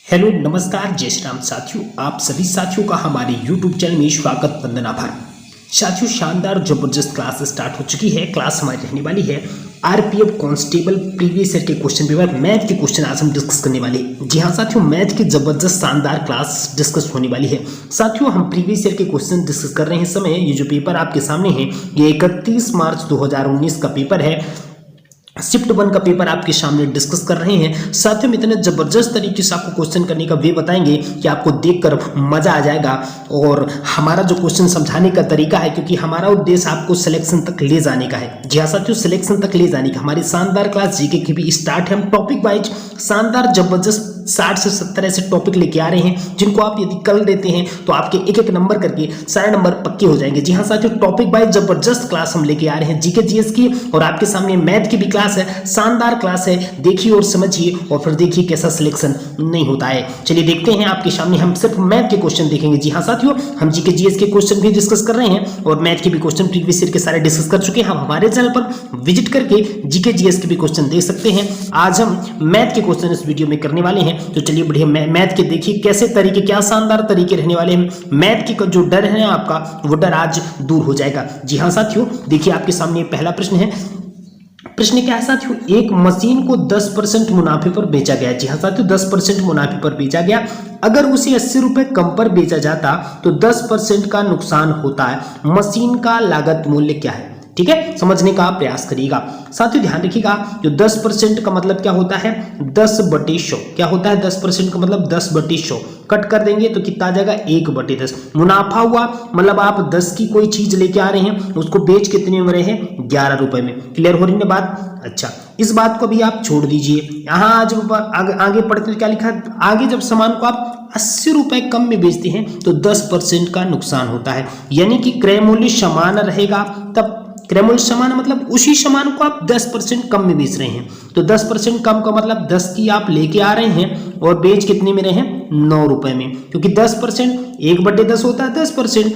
Hello नमस्कार जय श्री राम साथियों, आप सभी साथियों का हमारे YouTube चैनल में स्वागत वंदन आभार। साथियों शानदार जबरदस्त क्लास स्टार्ट हो चुकी है। क्लास हमारी रहने वाली है आरपीएफ कांस्टेबल प्रीवियस ईयर के क्वेश्चन पेपर मैथ के क्वेश्चन आज हम डिस्कस करने वाले हैं। जी हाँ साथियों, मैथ की जबरदस्त शानदार क्लास डिस्कस होने वाली है। साथियों हम प्रीवियस ईयर के क्वेश्चन डिस्कस कर रहे हैं। समय ये जो पेपर आपके सामने है ये 31 मार्च 2019 का पेपर है। शिफ्ट 1 का पेपर आपके सामने डिस्कस कर रहे हैं। साथियों में इतने जबरदस्त तरीके से आपको क्वेश्चन करने का वे बताएंगे कि आपको देखकर मजा आ जाएगा। और हमारा जो क्वेश्चन समझाने का तरीका है, क्योंकि हमारा उद्देश्य आपको सिलेक्शन तक ले जाने का है। जी हाँ साथियों, सिलेक्शन तक ले जाने का हमारी शानदार क्लास जीके की भी स्टार्ट है। हम टॉपिक वाइज शानदार जबरदस्त 60 से 70 ऐसे टॉपिक लेके आ रहे हैं जिनको आप यदि कर देते हैं तो आपके एक एक नंबर करके सारे नंबर पक्के हो जाएंगे। जी हाँ साथियों, टॉपिक वाइज जबरदस्त क्लास हम लेके आ रहे हैं जीके जीएस की, और आपके सामने मैथ की भी क्लास है। शानदार क्लास है, देखिए और समझिए और फिर देखिए कैसा सिलेक्शन नहीं होता है। चलिए देखते हैं आपके सामने हम सिर्फ मैथ के क्वेश्चन देखेंगे। जी हाँ साथियों, हम जीके जीएस के क्वेश्चन भी डिस्कस कर रहे हैं और मैथ के भी क्वेश्चन प्रीवियस ईयर के सारे डिस्कस कर चुके हैं। हम हमारे चैनल पर विजिट करके जीके जीएस के भी क्वेश्चन देख सकते हैं। आज हम मैथ के क्वेश्चन इस वीडियो में करने वाले हैं, तो चलिए बढ़िया मैथ के देखिए कैसे तरीके, क्या शानदार तरीके रहने वाले हैं। मैथ की जो डर है आपका वो डर आज दूर हो जाएगा। जी हाँ साथियों, देखिए आपके सामने पहला प्रश्न है। प्रश्न क्या है साथियों, एक मशीन को 10% मुनाफे पर बेचा गया। जी हाँ साथियों, 10% मुनाफे पर बेचा गया। अगर उसे 80 रुपए कम पर बेचा जाता तो 10% का नुकसान होता है। मशीन का लागत मूल्य क्या है? ठीक है, समझने का प्रयास करिएगा। साथियों ध्यान रखिएगा, जो 10% का मतलब क्या होता है, 10/100। क्या होता है 10% का मतलब 10/100। कट कर देंगे तो कितना आ जाएगा, 1/10। मुनाफा हुआ मतलब आप 10 की कोई चीज लेके आ रहे हैं, उसको बेच कितने में रहे हैं, 11 रुपए में। क्लियर हो रही है बात? अच्छा, इस बात को भी आप छोड़ दीजिए। यहाँ आज आगे पढ़ते क्या लिखा है, आगे जब सामान को आप 80 रुपए कम में बेचते हैं तो 10% का नुकसान होता है। यानी कि क्रय मूल्य समान रहेगा, तब क्रय मूल्य समान मतलब उसी सामान को आप 10% कम में बेच रहे हैं। तो 10% कम का मतलब 10 की आप लेके आ रहे हैं और बेच कितने में रहे हैं, 9 रुपए में। क्योंकि 10% 1/10 होता है 10%।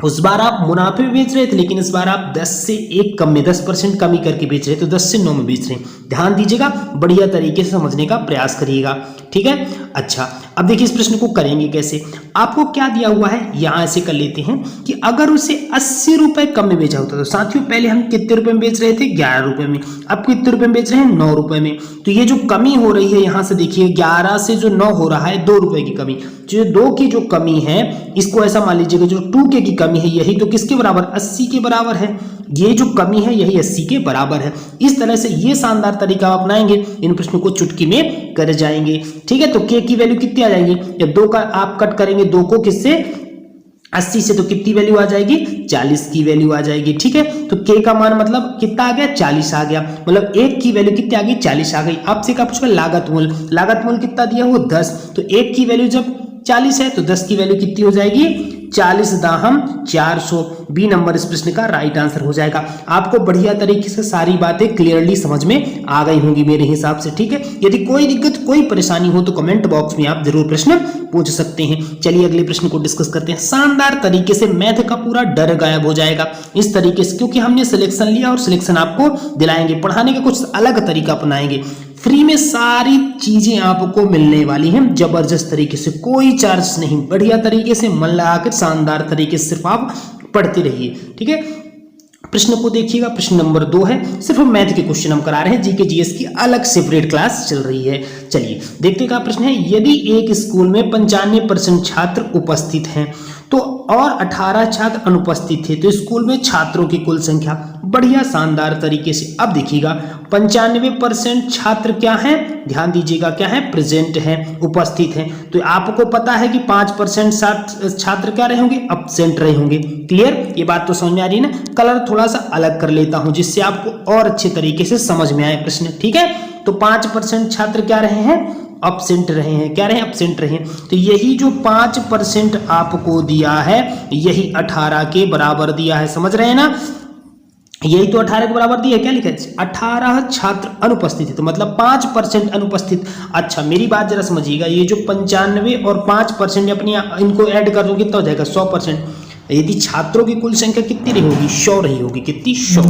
उस बार आप मुनाफे में बेच रहे थे, लेकिन इस बार आप 10 से 1 कम में 10% कमी करके बेच रहे हैं, तो 10 से 9 में बेच रहे हैं। ध्यान दीजिएगा, बढ़िया तरीके से समझने का प्रयास करिएगा। ठीक है, अच्छा अब देखिए इस प्रश्न को करेंगे कैसे। आपको क्या दिया हुआ है, यहां ऐसे कर लेते हैं कि अगर उसे 80 रुपए कम में बेचा होता, तो साथियों पहले हम कितने रुपए में बेच रहे थे, 11 रुपए में। अब कितने रुपए में बेच रहे हैं, 9 रुपए में। तो ये जो कमी हो रही है यहां से देखिए, 11 से जो 9 हो रहा है, 2 रुपए की कमी। जो 2 की जो कमी है, इसको ऐसा मान लीजिएगा जो 2K की कमी है, यही तो किसके बराबर, 80 के बराबर है। ये जो कमी है यही 80 के बराबर है। इस तरह से ये शानदार तरीका अपनाएंगे, इन प्रश्नों को चुटकी में कर जाएंगे। ठीक है, तो K की वैल्यू कितनी आ जाएगी, जब 2 का आप कट करेंगे 2 को किससे, 80 से, तो कितनी वैल्यू आ जाएगी, 40 की वैल्यू आ जाएगी। ठीक है, तो K का मान मतलब कितना आ गया, 40 आ गया। मतलब 1 की वैल्यू कितनी आ गई, 40 आ गई। आपसे क्या पूछा, लागत मूल्य। लागत मूल्य कितना दिया वो 10, तो 1 की वैल्यू जब 40 है तो 10 की वैल्यू कितनी हो जाएगी, 40 दाहम 400। बी नंबर इस प्रश्न का राइट आंसर हो जाएगा। आपको बढ़िया तरीके से सारी बातें क्लियरली समझ में आ गई होंगी मेरे हिसाब से। ठीक है, यदि कोई दिक्कत कोई परेशानी हो तो कमेंट बॉक्स में आप जरूर प्रश्न पूछ सकते हैं। चलिए अगले प्रश्न को डिस्कस करते हैं। शानदार तरीके से मैथ का पूरा डर गायब हो जाएगा इस तरीके से, क्योंकि हमने सिलेक्शन लिया और सिलेक्शन आपको दिलाएंगे। पढ़ाने का कुछ अलग तरीका अपनाएंगे। फ्री में सारी चीजें आपको मिलने वाली हैं जबरदस्त तरीके से, कोई चार्ज नहीं। बढ़िया तरीके से मन लगाकर शानदार तरीके से सिर्फ आप पढ़ते रहिए। ठीक है, प्रश्न को देखिएगा। प्रश्न नंबर 2 है, सिर्फ मैथ के क्वेश्चन हम करा रहे हैं, जीके जीएस की अलग सेपरेट क्लास चल रही है। चलिए देखते क्या प्रश्न है। यदि एक स्कूल में 95% छात्र उपस्थित हैं तो और 18 छात्र अनुपस्थित थे, तो स्कूल में छात्रों की कुल संख्या। बढ़िया शानदार तरीके से अब देखिएगा, 95% छात्र क्या है, ध्यान दीजिएगा क्या है, प्रेजेंट है, उपस्थित है। तो आपको पता है कि 5% छात्र क्या रहे होंगे, एब्सेंट रहे होंगे। क्लियर, ये बात तो समझ में आ रही है ना। कलर थोड़ा सा अलग कर लेता हूं जिससे आपको और अच्छे तरीके से समझ में आए प्रश्न। ठीक है, तो 5% छात्र क्या रहे हैं, एब्सेंट रहे हैं। क्या रहे, एब्सेंट रहे। तो यही जो 5% आपको दिया है यही 18 के बराबर दिया है। समझ रहे हैं ना, यही तो 18 के बराबर दिया है। क्या लिखा है, 18 छात्र अनुपस्थित है, तो मतलब 5% अनुपस्थित। अच्छा मेरी बात जरा समझिएगा, ये जो 95 और 5% अपनी इनको ऐड कर दो कितना हो जाएगा, 100%। यदि छात्रों की कुल संख्या कितनी रही होगी, 100 रही होगी। कितनी, 100।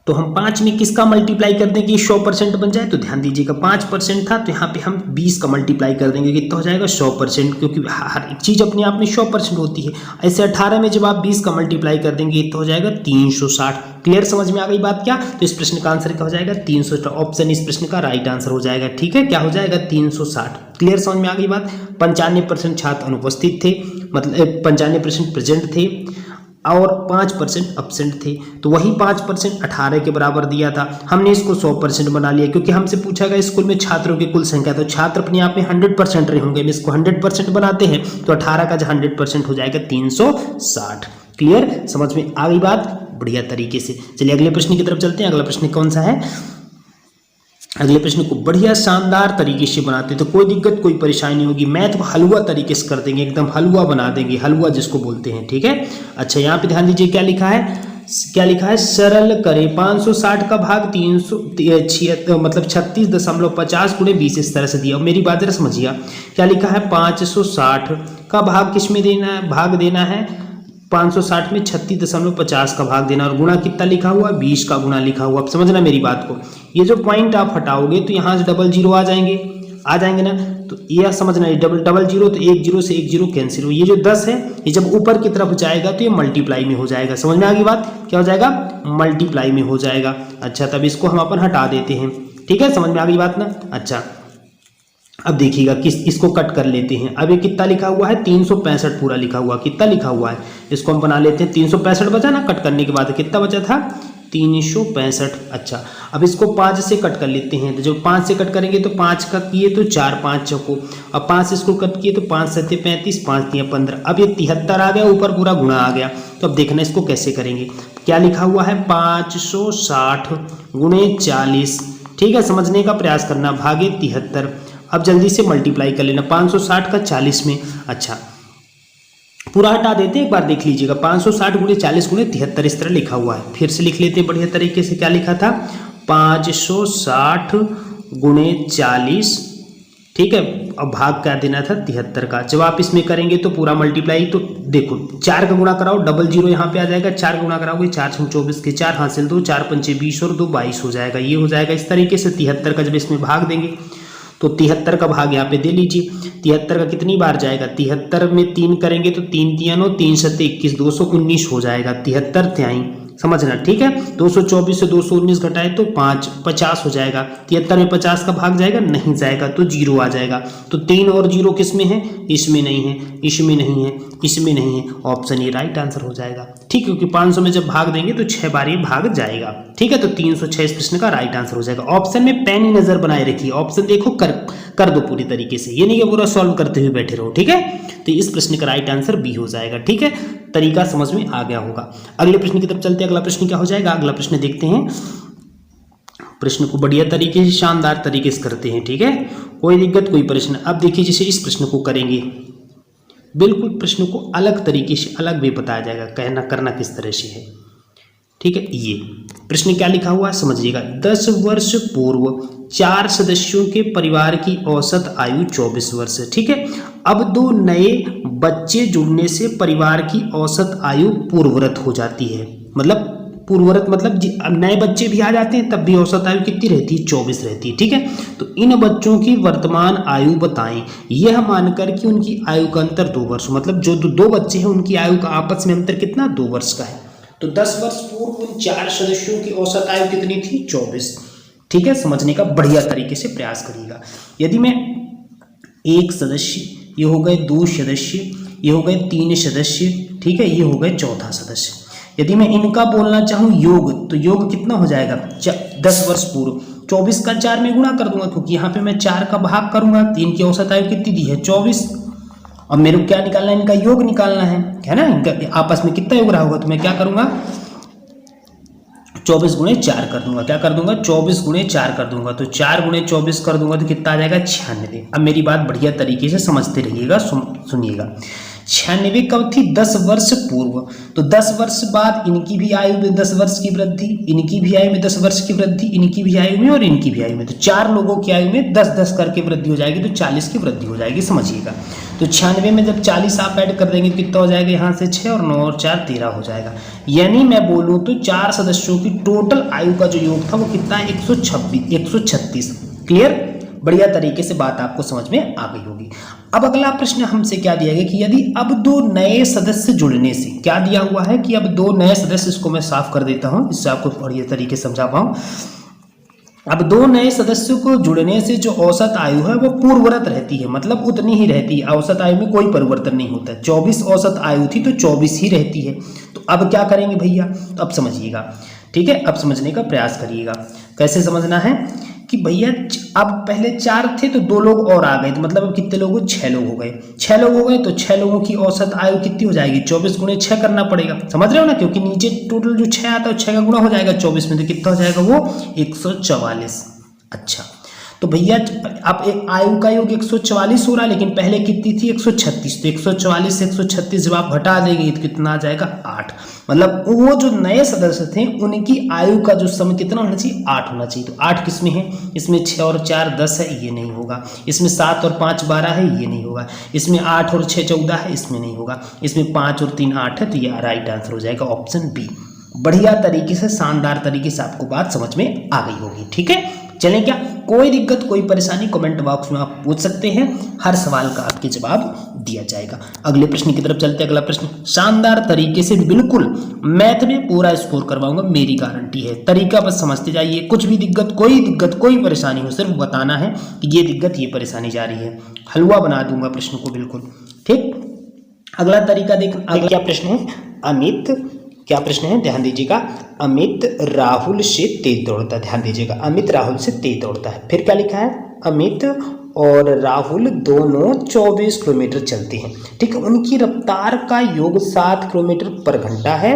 तो हम 5 में किसका मल्टीप्लाई कर देंगे 100% बन जाए? तो ध्यान दीजिएगा 5% था तो यहाँ पे हम 20 का मल्टीप्लाई कर देंगे, कितना हो जाएगा 100%, क्योंकि हर एक चीज़ अपने आप में 100% होती है। ऐसे 18 में जब आप 20 का मल्टीप्लाई कर देंगे तो हो जाएगा 360। क्लियर, समझ में आ गई बात क्या? तो इस प्रश्न का आंसर क्या हो जाएगा 360। ऑप्शन इस प्रश्न का राइट आंसर हो जाएगा। ठीक है, क्या हो जाएगा 360। क्लियर, समझ में आ गई बात। 95% छात्र अनुपस्थित थे, मतलब 95% प्रेजेंट थे और 5% एब्सेंट थे। तो वही 5% 18 के बराबर दिया था, हमने इसको 100% बना लिया, क्योंकि हमसे पूछा गया स्कूल में छात्रों की कुल संख्या, तो छात्र अपने आप में 100% रहे होंगे। हम इसको 100% बनाते हैं तो 18 का जो 100% हो जाएगा 360। क्लियर, समझ में आ गई बात बढ़िया तरीके से। चलिए अगले प्रश्न की तरफ चलते हैं। अगला प्रश्न कौन सा है? अगले प्रश्न को बढ़िया शानदार तरीके से बनाते हैं तो कोई दिक्कत कोई परेशानी नहीं होगी। मैथ को हलवा तरीके से कर देंगे, एकदम हलवा बना देंगे, हलवा जिसको बोलते हैं। ठीक है, अच्छा यहाँ पे ध्यान दीजिए क्या लिखा है, क्या लिखा है, सरल करें 560 का भाग 376 मतलब 36.50 गुणे 20 इस तरह से दिया। मेरी बात जरा समझिए, क्या लिखा है 560 का भाग किस में देना है, भाग देना है 560 में 36.50 का भाग देना, और गुणा कितना लिखा हुआ 20 का गुणा लिखा हुआ। अब समझना मेरी बात को, ये जो पॉइंट आप हटाओगे तो यहाँ से डबल जीरो आ जाएंगे ना, तो यह समझना है डबल जीरो, तो एक जीरो से एक जीरो कैंसिल हो। ये जो 10 है ये जब ऊपर की तरफ जाएगा तो ये मल्टीप्लाई में हो जाएगा। समझ में आ गई बात, क्या हो जाएगा मल्टीप्लाई में हो जाएगा। अच्छा, तब इसको हम अपन हटा देते हैं। ठीक है, समझ में आ गई बात ना। अच्छा, अब देखिएगा इसको कट कर लेते हैं। अब ये कितना लिखा हुआ है 365 पूरा लिखा हुआ, कितना लिखा हुआ है इसको हम बना लेते हैं। 365 बचा ना, कट करने के बाद कितना बचा था 365। अच्छा, अब इसको 5 से कट कर लेते हैं, तो जब 5 से कट करेंगे तो 5 का किए तो 4 5 चौको, अब 5 से इसको कट किए तो 5 7 35, 5 3 15। अब ये 73 आ गया, ऊपर पूरा गुणा आ गया। तो अब देखना इसको कैसे करेंगे। क्या लिखा हुआ है 560 गुणे 40। ठीक है, समझने का प्रयास करना, भागे 73। अब जल्दी से मल्टीप्लाई कर लेना 560 का 40 में। अच्छा, पूरा हटा देते हैं, एक बार देख लीजिएगा 560 गुणे 40 गुणे 73 इस तरह लिखा हुआ है। फिर से लिख लेते हैं बढ़िया तरीके से। क्या लिखा था 560 गुणे 40। ठीक है, अब भाग क्या देना था 73 का। जब आप इसमें करेंगे तो पूरा मल्टीप्लाई, तो देखो 4 का गुणा कराओ, डबल जीरो यहाँ पे आ जाएगा। 4 का गुणा कराओगे 4 6 24 के 4 हासिल 2, 4 5 20 और 2 22 हो जाएगा। ये हो जाएगा इस तरीके से। 73 का जब इसमें भाग देंगे तो 73 का भाग यहाँ पे दे लीजिए। 73 का कितनी बार जाएगा, 73 में 3 करेंगे तो 3 3 9, 3 7 21, 219 हो जाएगा। 73 त्याई, समझना। ठीक है, 224 से 219 घटाए तो 50 हो जाएगा। 73 में 50 का भाग जाएगा, नहीं जाएगा तो 0 आ जाएगा। तो 3 और 0 किस में है, इसमें नहीं है, इसमें नहीं है, इसमें नहीं है। ऑप्शन ये राइट आंसर हो जाएगा। ठीक, क्योंकि 500 में जब भाग देंगे तो 6 बार ये भाग जाएगा। ठीक है, तो 306 इस प्रश्न का राइट आंसर हो जाएगा। ऑप्शन में पैनी नजर बनाए रखिए, ऑप्शन देखो कर दो पूरी तरीके से, ये नहीं कि पूरा सॉल्व करते हुए बैठे रहो। ठीक है, तो इस प्रश्न का राइट आंसर बी हो जाएगा। ठीक है, तरीका समझ में आ गया होगा। अगले प्रश्न की तरफ चलते हैं। अगला प्रश्न क्या हो जाएगा, अगला प्रश्न देखते हैं। प्रश्न को बढ़िया तरीके से शानदार तरीके से करते हैं। ठीक है, कोई दिक्कत कोई परेशानी। अब देखिए जैसे इस प्रश्न को करेंगे, बिल्कुल प्रश्न को अलग तरीके से अलग भी बताया जाएगा, कहना करना किस तरह से है। ठीक है, ये प्रश्न क्या लिखा हुआ है समझिएगा। 10 वर्ष पूर्व 4 सदस्यों के परिवार की औसत आयु 24 वर्ष है। ठीक है, अब 2 नए बच्चे जुड़ने से परिवार की औसत आयु पूर्ववत हो जाती है। मतलब पूर्ववत मतलब नए बच्चे भी आ जाते हैं तब भी औसत आयु कितनी रहती है 24 रहती है। ठीक है, तो इन बच्चों की वर्तमान आयु बताएं, यह मानकर कि उनकी आयु का अंतर 2 वर्ष, मतलब जो 2 बच्चे हैं उनकी आयु का आपस में अंतर कितना 2 वर्ष का है। तो 10 वर्ष पूर्व उन 4 सदस्यों की औसत आयु कितनी थी 24। ठीक है, समझने का बढ़िया तरीके से प्रयास करिएगा। यदि मैं 1 सदस्य, ये हो गए 2 सदस्य, ये हो गए 3 सदस्य, ठीक है, ये हो गए 4था सदस्य। यदि मैं इनका बोलना चाहूँ योग, तो योग कितना हो जाएगा 10 वर्ष पूर्व 24 का 4 में गुणा कर दूंगा, क्योंकि यहाँ पे मैं 4 का भाग करूंगा। 3 की औसत आयु कितनी दी है 24। अब मेरे को क्या निकालना है, इनका योग निकालना है ना, इनका आपस में कितना योग रहा होगा। तो मैं क्या करूंगा 24 गुणे 4 कर दूंगा। क्या कर दूंगा 24 गुणे 4 कर दूंगा। तो 4 गुणे 24 कर दूंगा तो कितना आ जाएगा 96। अब मेरी बात बढ़िया तरीके से समझते रहिएगा, सुनिएगा। 96 कब थी? 10 वर्ष पूर्व। तो 10 वर्ष बाद इनकी भी आयु में 10 वर्ष की वृद्धि, इनकी भी आयु में 10 वर्ष की वृद्धि, इनकी भी आयु में और इनकी भी आयु में, तो 4 लोगों की आयु में 10-10 करके वृद्धि हो जाएगी, तो 40 की वृद्धि हो जाएगी, समझिएगा। तो 96 में जब 40 आप ऐड कर देंगे तो कितना हो जाएगा? यहाँ से 6 और 9 और 4 13 हो जाएगा। यानी मैं बोलूँ तो 4 सदस्यों की टोटल आयु का जो योग था वो कितना है? 136। क्लियर? बढ़िया तरीके से बात आपको समझ में आ गई होगी। अब अगला प्रश्न हमसे क्या दिया गया कि यदि अब 2 नए सदस्य जुड़ने से, क्या दिया हुआ है कि अब 2 नए सदस्य, इसको मैं साफ कर देता हूं, इससे आपको बढ़िया तरीके से समझा पाऊं। अब 2 नए सदस्यों को जुड़ने से जो औसत आयु है वो पूर्ववत रहती है, मतलब उतनी ही रहती है, औसत आयु में कोई परिवर्तन नहीं होता है। 24 औसत आयु थी तो 24 ही रहती है। तो अब क्या करेंगे भैया? तो अब समझिएगा, ठीक है, अब समझने का प्रयास करिएगा। कैसे समझना है कि भैया अब पहले 4 थे तो 2 लोग और आ गए, तो मतलब अब कितने लोग? 6 लोग हो गए। 6 लोग हो गए तो 6 लोगों की औसत आयु कितनी हो जाएगी? 24 गुणे 6 करना पड़ेगा, समझ रहे हो ना, क्योंकि नीचे टोटल जो 6 आता है 6 का गुणा हो जाएगा 24 में, तो कितना हो जाएगा वो? 144। अच्छा, तो भैया अब एक आयु का योग 144 हो रहा है, लेकिन पहले कितनी थी? 136। तो 144 से 136 जब आप घटा देंगे तो कितना आ जाएगा? 8। मतलब वो जो नए सदस्य थे उनकी आयु का जो समय कितना होना चाहिए? 8 होना चाहिए। तो 8 किसमें है? इसमें 6 और 4 10 है, ये नहीं होगा। इसमें 7 और 5 12 है, ये नहीं होगा। इसमें 8 और 6 14 है, इसमें नहीं होगा। इसमें 5 और 3 8 है, तो ये राइट आंसर हो जाएगा ऑप्शन बी। बढ़िया तरीके से, शानदार तरीके से आपको बात समझ में आ गई होगी, ठीक है। चलें क्या? कोई दिक्कत, कोई परेशानी कमेंट बॉक्स में आप पूछ सकते हैं, हर सवाल का आपके जवाब दिया जाएगा। अगले प्रश्न की तरफ चलते हैं। अगला प्रश्न शानदार तरीके से, बिल्कुल मैथ में पूरा स्कोर करवाऊंगा, मेरी गारंटी है। तरीका बस समझते जाइए, कुछ भी दिक्कत, कोई परेशानी हो, सिर्फ बताना है कि ये दिक्कत, ये परेशानी जा रही है, हलवा बना दूंगा प्रश्न को, बिल्कुल ठीक। अगला तरीका देख, अगला क्या प्रश्न है? अमित, क्या प्रश्न है? ध्यान दीजिएगा। अमित राहुल से तेज दौड़ता है, ध्यान दीजिएगा, अमित राहुल से तेज दौड़ता है। फिर क्या लिखा है? अमित और राहुल दोनों 24 किलोमीटर चलते हैं, ठीक है। उनकी रफ्तार का योग 7 किलोमीटर पर घंटा है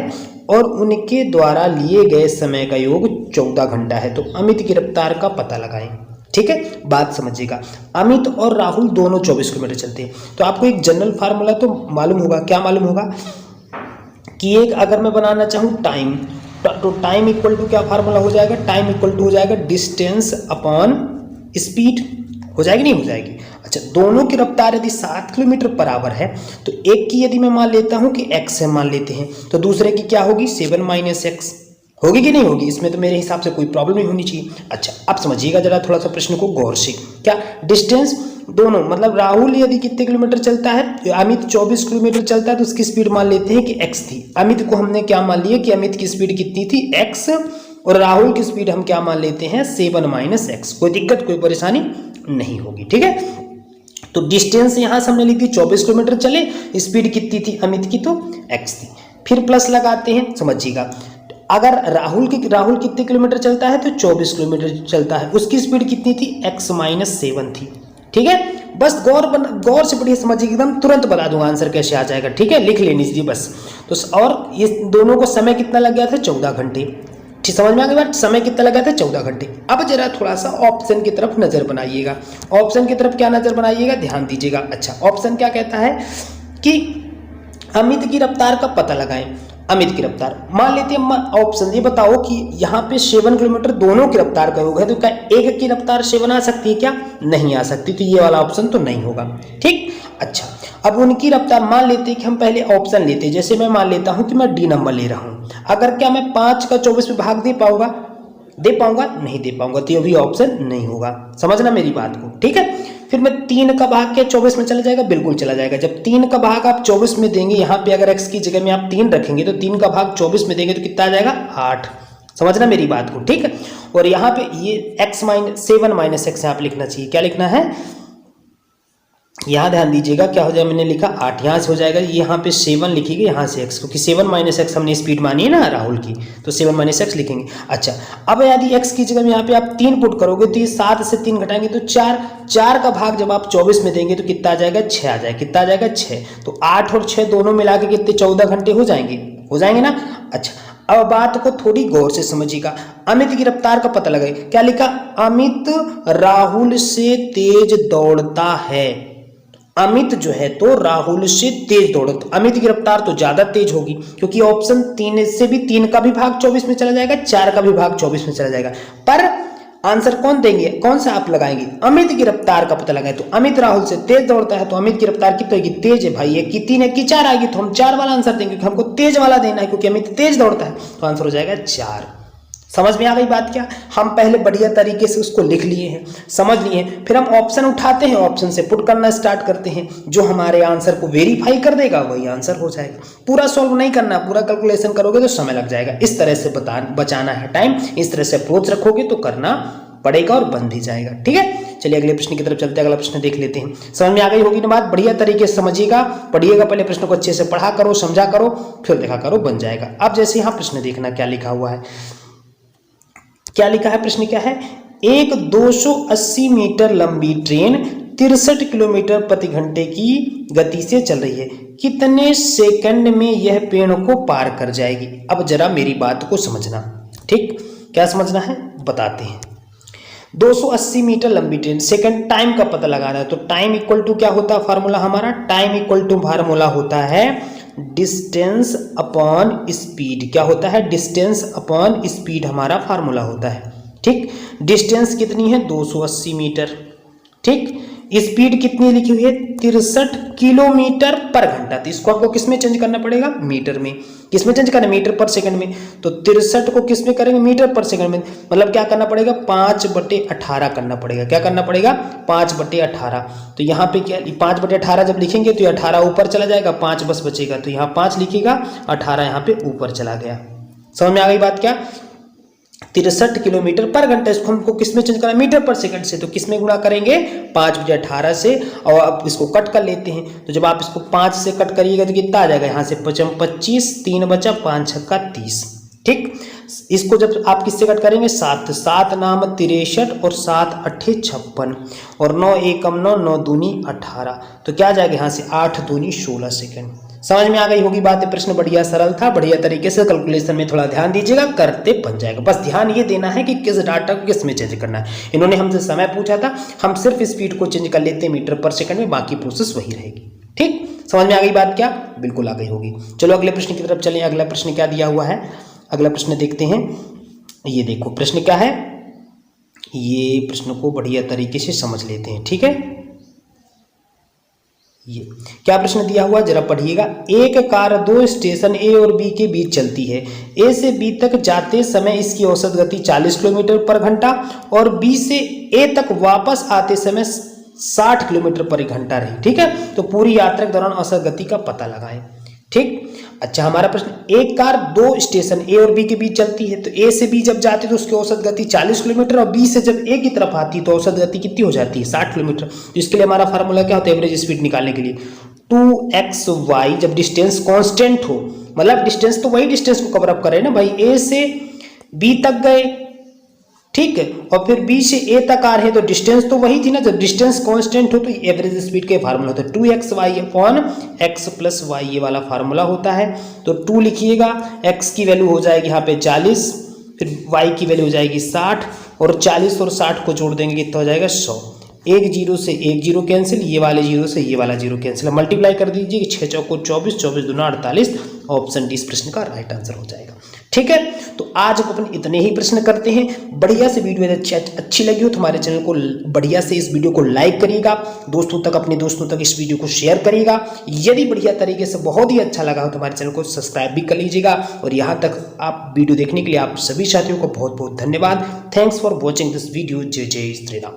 और उनके द्वारा लिए गए समय का योग 14 घंटा है। तो अमित की रफ्तार का पता लगाएं, ठीक है। बात समझिएगा, अमित और राहुल दोनों 24 किलोमीटर चलते हैं, तो आपको एक जनरल फार्मूला तो मालूम होगा। क्या मालूम होगा? कि एक अगर मैं बनाना चाहूँ टाइम, तो टाइम इक्वल टू क्या फार्मूला हो जाएगा? टाइम इक्वल टू हो जाएगा डिस्टेंस अपॉन स्पीड, हो जाएगी नहीं हो जाएगी? अच्छा, दोनों की रफ्तार यदि 7 किलोमीटर पर आवर है तो एक की यदि मैं मान लेता हूँ कि x है, मान लेते हैं, तो दूसरे की क्या होगी? 7 - x होगी कि नहीं होगी? इसमें तो मेरे हिसाब से कोई प्रॉब्लम नहीं होनी चाहिए। अच्छा, अब समझिएगा जरा थोड़ा सा प्रश्न को गौर से। क्या डिस्टेंस दोनों, मतलब राहुल यदि कितने किलोमीटर चलता है? अमित 24 किलोमीटर चलता है, तो उसकी स्पीड मान लेते हैं कि x थी। अमित को हमने क्या मान लिया कि अमित की स्पीड कितनी थी? x, और राहुल की स्पीड हम क्या मान लेते हैं? 7 - x। कोई दिक्कत, कोई परेशानी नहीं होगी, ठीक है। तो डिस्टेंस यहां से हमने लिख दी 24 किलोमीटर चले, स्पीड कितनी थी अमित की? तो x थी। फिर प्लस लगाते हैं, समझिएगा। अगर राहुल कितने किलोमीटर चलता है? तो 24 किलोमीटर चलता है, उसकी स्पीड कितनी थी? x - 7 थी, ठीक है। बस गौर से बढ़िया समझिए, एकदम तुरंत बता दूंगा आंसर कैसे आ जाएगा, ठीक है। लिख लेनी चाहिए बस। तो और ये दोनों को समय कितना लग गया था? 14 घंटे, ठीक, समझ में आ गई बात? समय कितना लगा था? 14 घंटे। अब जरा थोड़ा सा ऑप्शन की तरफ नजर बनाइएगा। ऑप्शन की तरफ क्या नजर बनाइएगा? ध्यान दीजिएगा। अच्छा, ऑप्शन क्या कहता है कि अमित की रफ्तार का पता लगाएं। अमित की रफ्तार मान लेते हैं, ऑप्शन ये बताओ कि यहाँ पे 7 किलोमीटर दोनों की रफ्तार का योग है, तो क्या एक की रफ्तार 7 आ सकती है? क्या नहीं आ सकती, तो ये वाला ऑप्शन तो नहीं होगा, ठीक। अच्छा, अब उनकी रफ्तार मान लेते हैं कि हम पहले ऑप्शन लेते हैं, जैसे मैं मान लेता हूँ कि मैं डी नंबर ले रहा हूँ। अगर क्या मैं 5 का 24 में भाग दे पाऊंगा? नहीं दे पाऊंगा, तो ये भी ऑप्शन नहीं होगा। समझना मेरी बात को, ठीक है। फिर मैं 3 का भाग क्या 24 में चला जाएगा? बिल्कुल चला जाएगा। जब 3 का भाग आप 24 में देंगे, यहाँ पे अगर x की जगह में आप 3 रखेंगे तो 3 का भाग 24 में देंगे तो कितना आ जाएगा? 8। समझना मेरी बात को, ठीक है। और यहाँ पे ये x - 7 - x आप लिखना चाहिए। क्या लिखना है? यहाँ ध्यान दीजिएगा, क्या हो जाएगा? मैंने लिखा 8, यहाँ से हो जाएगा, यहाँ पे 7 लिखिएगा, यहाँ से x, क्योंकि 7 - x हमने स्पीड मानी है ना राहुल की, तो 7 - x लिखेंगे। अच्छा, अब यदि x की जगह में यहाँ पे आप 3 पुट करोगे तो ये 7 से 3 घटाएंगे तो 4 का भाग जब आप 24 में देंगे तो कितना आ जाएगा? 6 आ जाएगा। कितना आ जाएगा? 6। तो 8 और 6 दोनों मिला के कितने? 14 घंटे हो जाएंगे ना। अच्छा, अब बात को थोड़ी गौर से समझिएगा। अमित की रफ्तार का पता लगाए। क्या लिखा? अमित राहुल से तेज दौड़ता है। अमित जो है तो राहुल से तेज दौड़ो, तो अमित की रफ्तार तो ज्यादा तेज होगी, क्योंकि ऑप्शन 3 से भी 3 का भी भाग 24 में चला जाएगा, 4 का भी भाग 24 में चला जाएगा। पर आंसर कौन देंगे, कौन सा आप लगाएंगे, अमित की रफ्तार का पता लगाए। तो अमित राहुल से तेज दौड़ता है, तो अमित की रफ्तार कितनी होगी, तेज है भाई, 1 की 3 1 की 4 आएगी, तो हम 4 वाला आंसर देंगे, क्योंकि हमको तेज वाला देना है, क्योंकि अमित तेज दौड़ता है। तो आंसर हो जाएगा 4। समझ में आ गई बात क्या, हम पहले बढ़िया तरीके से उसको लिख लिए हैं, समझ लिए हैं, फिर हम ऑप्शन उठाते हैं, ऑप्शन से पुट करना स्टार्ट करते हैं, जो हमारे आंसर को वेरीफाई कर देगा वही आंसर हो जाएगा। पूरा सॉल्व नहीं करना, पूरा कैलकुलेशन करोगे तो समय लग जाएगा। इस तरह से बचाना है टाइम, इस तरह से अप्रोच रखोगे तो करना पड़ेगा और बन भी जाएगा। ठीक है, चलिए अगले प्रश्न की तरफ चलते हैं। अगला प्रश्न देख लेते हैं। समझ में आ गई होगी ना बात, बढ़िया तरीके से समझिएगा, पढ़िएगा, पहले प्रश्न को अच्छे से पढ़ा करो, समझा करो, फिर देखा करो, बन जाएगा। अब जैसे यहाँ प्रश्न देखना क्या लिखा हुआ है, क्या लिखा है, प्रश्न क्या है, एक 280 मीटर लंबी ट्रेन 63 किलोमीटर प्रति घंटे की गति से चल रही है, कितने सेकंड में यह पेड़ को पार कर जाएगी। अब जरा मेरी बात को समझना, ठीक, क्या समझना है बताते हैं। 280 मीटर लंबी ट्रेन, सेकंड टाइम का पता लगाना है, तो टाइम इक्वल टू क्या होता है फार्मूला हमारा, टाइम इक्वल टू फार्मूला होता है डिस्टेंस अपॉन स्पीड। क्या होता है, डिस्टेंस अपॉन स्पीड हमारा फार्मूला होता है। ठीक, डिस्टेंस कितनी है 280 मीटर, ठीक, स्पीड कितनी लिखी हुई है 63 किलोमीटर पर घंटा। तो इसको आपको किस में चेंज करना पड़ेगा, मीटर में। किस में चेंज करना, मीटर पर सेकंड में। तो 63 को किस में करेंगे, मीटर पर सेकंड में, मतलब क्या करना पड़ेगा 5/18 करना पड़ेगा। क्या करना पड़ेगा 5/18। तो यहाँ पे क्या 5/18 जब लिखेंगे तो 18 ऊपर चला जाएगा, 5 बस बचेगा, तो यहाँ 5 लिखेगा, 18 यहाँ पे ऊपर चला गया। समझ में आ गई बात क्या, 63 किलोमीटर पर घंटा, इसको हमको किस में चेंज करना, मीटर पर सेकंड से, तो किस में गुणा करेंगे 5/18 से, और अब इसको कट कर लेते हैं। तो जब आप इसको 5 से कट करिएगा तो कितना आ जाएगा, यहाँ से 25, 3 बचा, 5 छक्का 30। ठीक, इसको जब आप किससे कट करेंगे 7, 7 नाम 63 और 7 8 56 और 9 एकम 9, 9 दूनी 18, तो क्या आ जाएगा यहाँ से 8 दूनी 16 सेकंड। समझ में आ गई होगी बात, प्रश्न बढ़िया सरल था, बढ़िया तरीके से कैलकुलेशन में थोड़ा ध्यान दीजिएगा, करते बन जाएगा। बस ध्यान ये देना है कि किस डाटा को किस में चेंज करना है। इन्होंने हमसे समय पूछा था, हम सिर्फ स्पीड को चेंज कर लेते हैं मीटर पर सेकंड में, बाकी प्रोसेस वही रहेगी। ठीक, समझ में आ गई बात क्या, बिल्कुल आ गई होगी। चलो अगले प्रश्न की तरफ चलें। अगला प्रश्न क्या दिया हुआ है, अगला प्रश्न देखते हैं। ये देखो प्रश्न क्या है, ये प्रश्न को बढ़िया तरीके से समझ लेते हैं। ठीक है, ये क्या प्रश्न दिया हुआ जरा पढ़िएगा। एक कार 2 स्टेशन ए और बी के बीच चलती है। ए से बी तक जाते समय इसकी औसत गति 40 किलोमीटर पर घंटा और बी से ए तक वापस आते समय 60 किलोमीटर पर घंटा रही। ठीक है, तो पूरी यात्रा के दौरान औसत गति का पता लगाएं। ठीक, अच्छा हमारा प्रश्न, एक कार 2 स्टेशन ए और बी के बीच चलती है, तो ए से बी जब जाती है तो उसकी औसत गति 40 किलोमीटर और बी से जब ए की तरफ आती है तो औसत गति कितनी हो जाती है 60 किलोमीटर। तो इसके लिए हमारा फार्मूला क्या होता है, एवरेज स्पीड निकालने के लिए 2xy, जब डिस्टेंस कांस्टेंट हो, मतलब डिस्टेंस तो वही डिस्टेंस को कवर अप करे ना भाई, ए से बी तक गए, ठीक है, और फिर बी से ए तक आ रहे, तो डिस्टेंस तो वही थी ना, जब डिस्टेंस कांस्टेंट हो तो एवरेज स्पीड के फार्मूला होता है 2xy upon x plus y, ये वाला फार्मूला होता है। तो 2 लिखिएगा, x की वैल्यू हो जाएगी यहाँ पे 40, फिर y की वैल्यू हो जाएगी 60 और 40 और 60 को जोड़ देंगे कितना हो जाएगा 100। एक जीरो से एक जीरो कैंसिल, ये वाले जीरो से ये वाला जीरो कैंसिल, मल्टीप्लाई कर दीजिए, 6 चौको 24, 24 दूना 48, ऑप्शन डी इस प्रश्न का राइट आंसर हो जाएगा। ठीक है, तो आज अपन इतने ही प्रश्न करते हैं। बढ़िया से वीडियो अच्छी लगी हो तो हमारे चैनल को बढ़िया से इस वीडियो को लाइक करिएगा, दोस्तों तक, अपने दोस्तों तक इस वीडियो को शेयर करिएगा। यदि बढ़िया तरीके से बहुत ही अच्छा लगा हो तो हमारे चैनल को सब्सक्राइब भी कर लीजिएगा। और यहाँ तक आप वीडियो देखने के लिए आप सभी साथियों को बहुत बहुत धन्यवाद। Thanks for watching this video. जय जय श्री राम।